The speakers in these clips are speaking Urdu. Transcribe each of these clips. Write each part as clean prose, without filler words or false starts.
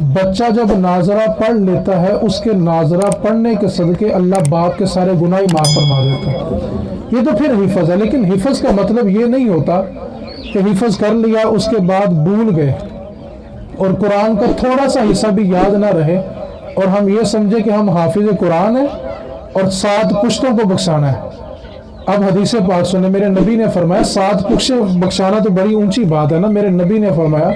بچہ جب ناظرہ پڑھ لیتا ہے اس کے ناظرہ پڑھنے کے صدقے اللہ باپ کے سارے گناہ معاف فرما دیتا ہے۔ یہ تو پھر حفظ ہے، لیکن حفظ کا مطلب یہ نہیں ہوتا کہ حفظ کر لیا اس کے بعد بھول گئے اور قرآن کا تھوڑا سا حصہ بھی یاد نہ رہے اور ہم یہ سمجھے کہ ہم حافظ قرآن ہیں اور 7 پشتوں کو بخشانا ہے۔ اب حدیث پاک سنیں، میرے نبی نے فرمایا 7 پشتے بخشانا تو بڑی اونچی بات ہے نا۔ میرے نبی نے فرمایا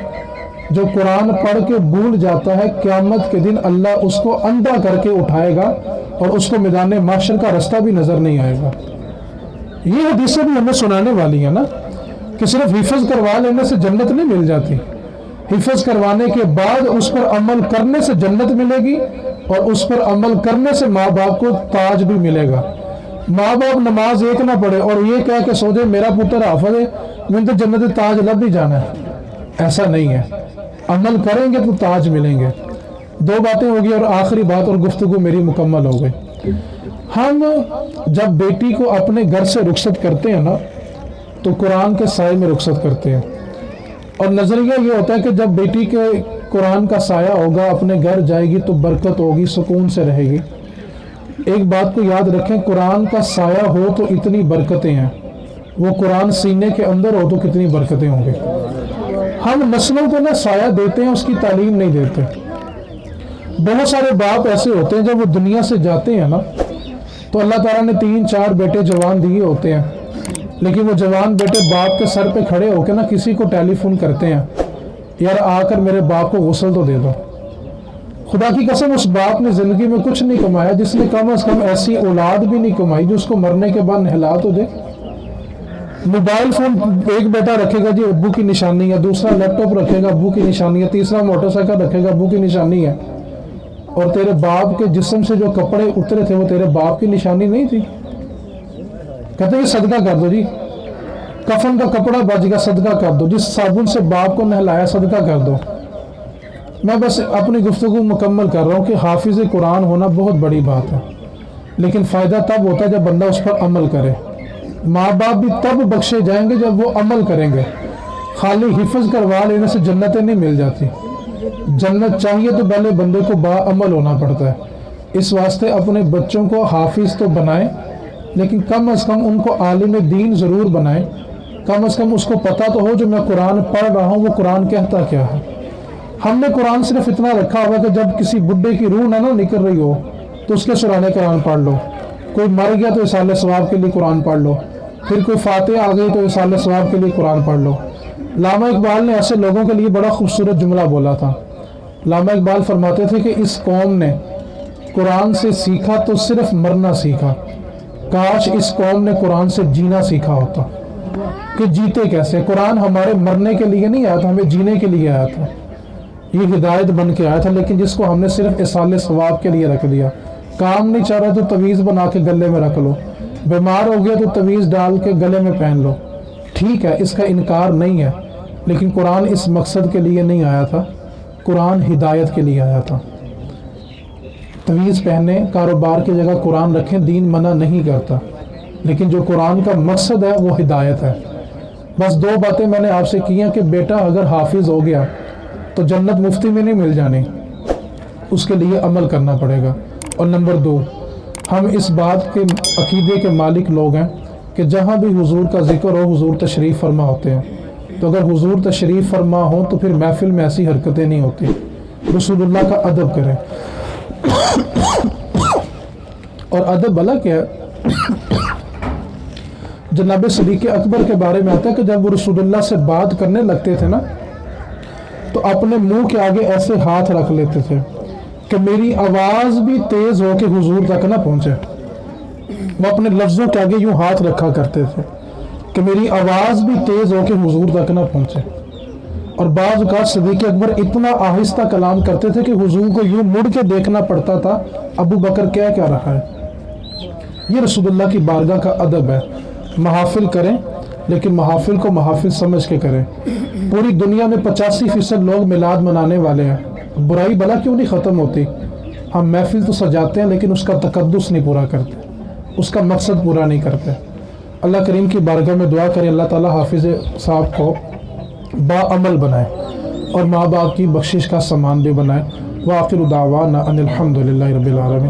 جو قرآن پڑھ کے بھول جاتا ہے قیامت کے دن اللہ اس کو اندھا کر کے اٹھائے گا اور اس کو میدان محشر کا رستہ بھی نظر نہیں آئے گا۔ یہ حدیثیں بھی ہمیں سنانے والی ہیں نا کہ صرف حفظ کروا لینے سے جنت نہیں مل جاتی، حفظ کروانے کے بعد اس پر عمل کرنے سے جنت ملے گی اور اس پر عمل کرنے سے ماں باپ کو تاج بھی ملے گا۔ ماں باپ نماز ایک نہ پڑھے اور یہ کہہ کے سو جائے میرا پتر حافظ ہے میں تو جنت تاج لب ہی جانا ہے، ایسا نہیں ہے۔ عمل کریں گے تو تاج ملیں گے۔ 2 باتیں ہوگی اور آخری بات اور گفتگو میری مکمل ہو گئی۔ ہم جب بیٹی کو اپنے گھر سے رخصت کرتے ہیں نا تو قرآن کے سائے میں رخصت کرتے ہیں، اور نظریہ یہ ہوتا ہے کہ جب بیٹی کے قرآن کا سایہ ہوگا اپنے گھر جائے گی تو برکت ہوگی، سکون سے رہے گی۔ ایک بات کو یاد رکھیں، قرآن کا سایہ ہو تو اتنی برکتیں ہیں، وہ قرآن سینے کے اندر ہو تو کتنی برکتیں ہوں گی۔ ہم نسلوں کو نہ سایہ دیتے ہیں، اس کی تعلیم نہیں دیتے۔ بہت سارے باپ ایسے ہوتے ہیں جب وہ دنیا سے جاتے ہیں نا تو اللہ تعالیٰ نے 3-4 بیٹے جوان دیے ہوتے ہیں، لیکن وہ جوان بیٹے باپ کے سر پہ کھڑے ہو کے نا کسی کو ٹیلی فون کرتے ہیں، یار آ کر میرے باپ کو غسل تو دے دو۔ خدا کی قسم اس باپ نے زندگی میں کچھ نہیں کمایا جس نے کم از کم ایسی اولاد بھی نہیں کمائی جو اس کو مرنے کے بعد نہلا تو دے۔ موبائل فون ایک بیٹا رکھے گا جی ابو کی نشانی ہے، دوسرا لیپ ٹاپ رکھے گا ابو کی نشانی ہے، تیسرا موٹر سائیکل رکھے گا ابو کی نشانی ہے، اور تیرے باپ کے جسم سے جو کپڑے اترے تھے وہ تیرے باپ کی نشانی نہیں تھی؟ کہتے ہیں صدقہ کر دو جی، کفن کا کپڑا بچ گیا صدقہ کر دو، جس صابن سے باپ کو نہلایا صدقہ کر دو۔ میں بس اپنی گفتگو مکمل کر رہا ہوں کہ حافظ قرآن ہونا بہت بڑی بات ہے، لیکن فائدہ تب ہوتا ہے جب بندہ اس پر عمل کرے۔ ماں باپ بھی تب بخشے جائیں گے جب وہ عمل کریں گے۔ خالی حفظ کروا لینے سے جنتیں نہیں مل جاتی، جنت چاہیے تو پہلے بندے کو با عمل ہونا پڑتا ہے۔ اس واسطے اپنے بچوں کو حافظ تو بنائیں، لیکن کم از کم ان کو عالم دین ضرور بنائیں، کم از کم اس کو پتہ تو ہو جو میں قرآن پڑھ رہا ہوں وہ قرآن کہتا کیا ہے۔ ہم نے قرآن صرف اتنا رکھا ہوا کہ جب کسی بڈھے کی روح نہ نکل رہی ہو تو اس کے سرانے قرآن پڑھ لو، کوئی مر گیا تو اصالہ ثواب کے لیے قرآن پڑھ لو، پھر کوئی فاتحہ آ گئی تو اصالہ ثواب کے لیے قرآن پڑھ لو۔ علامہ اقبال نے ایسے لوگوں کے لیے بڑا خوبصورت جملہ بولا تھا۔ علامہ اقبال فرماتے تھے کہ اس قوم نے قرآن سے سیکھا تو صرف مرنا سیکھا، کاش اس قوم نے قرآن سے جینا سیکھا ہوتا کہ جیتے کیسے۔ قرآن ہمارے مرنے کے لیے نہیں آیا تھا، ہمیں جینے کے لیے آیا تھا، یہ ہدایت بن کے آیا تھا، لیکن جس کو ہم نے صرف اصالہ ثواب کے لیے رکھ دیا۔ کام نہیں چاہ رہا تو تعویذ بنا کے گلے میں رکھ لو، بیمار ہو گیا تو تعویذ ڈال کے گلے میں پہن لو، ٹھیک ہے اس کا انکار نہیں ہے، لیکن قرآن اس مقصد کے لیے نہیں آیا تھا، قرآن ہدایت کے لیے آیا تھا۔ تعویذ پہنے کاروبار کی جگہ قرآن رکھیں، دین منع نہیں کرتا، لیکن جو قرآن کا مقصد ہے وہ ہدایت ہے۔ بس 2 باتیں میں نے آپ سے کی ہیں کہ بیٹا اگر حافظ ہو گیا تو جنت مفتی میں نہیں مل جانی، اس کے لیے عمل کرنا پڑے گا۔ اور نمبر 2، ہم اس بات کے عقیدے کے مالک لوگ ہیں کہ جہاں بھی حضور کا ذکر ہو حضور تشریف فرما ہوتے ہیں، تو اگر حضور تشریف فرما ہو تو پھر محفل میں ایسی حرکتیں نہیں ہوتی۔ رسول اللہ کا ادب کریں، اور ادب بھلا کیا ہے؟ جناب صدیق اکبر کے بارے میں آتا ہے کہ جب وہ رسول اللہ سے بات کرنے لگتے تھے نا تو اپنے منہ کے آگے ایسے ہاتھ رکھ لیتے تھے کہ میری آواز بھی تیز ہو کے حضور تک نہ پہنچے۔ وہ اپنے لفظوں کے آگے یوں ہاتھ رکھا کرتے تھے کہ میری آواز بھی تیز ہو کے حضور تک نہ پہنچے۔ اور بعض اوقات صدیق اکبر اتنا آہستہ کلام کرتے تھے کہ حضور کو یوں مڑ کے دیکھنا پڑتا تھا ابو بکر کیا کہہ رہا ہے۔ یہ رسول اللہ کی بارگاہ کا ادب ہے۔ محافل کریں لیکن محافل کو محافل سمجھ کے کریں۔ پوری دنیا میں 85% لوگ میلاد منانے والے ہیں، برائی بلا کیوں نہیں ختم ہوتی؟ ہم محفل تو سجاتے ہیں لیکن اس کا تقدس نہیں پورا کرتے، اس کا مقصد پورا نہیں کرتے۔ اللہ کریم کی بارگاہ میں دعا کریں اللہ تعالیٰ حافظ صاحب کو با عمل بنائے۔ اور ماں باپ کی بخشش کا سامان بھی بنائیں۔ وآخر دعوانا ان الحمدللہ رب العالمین۔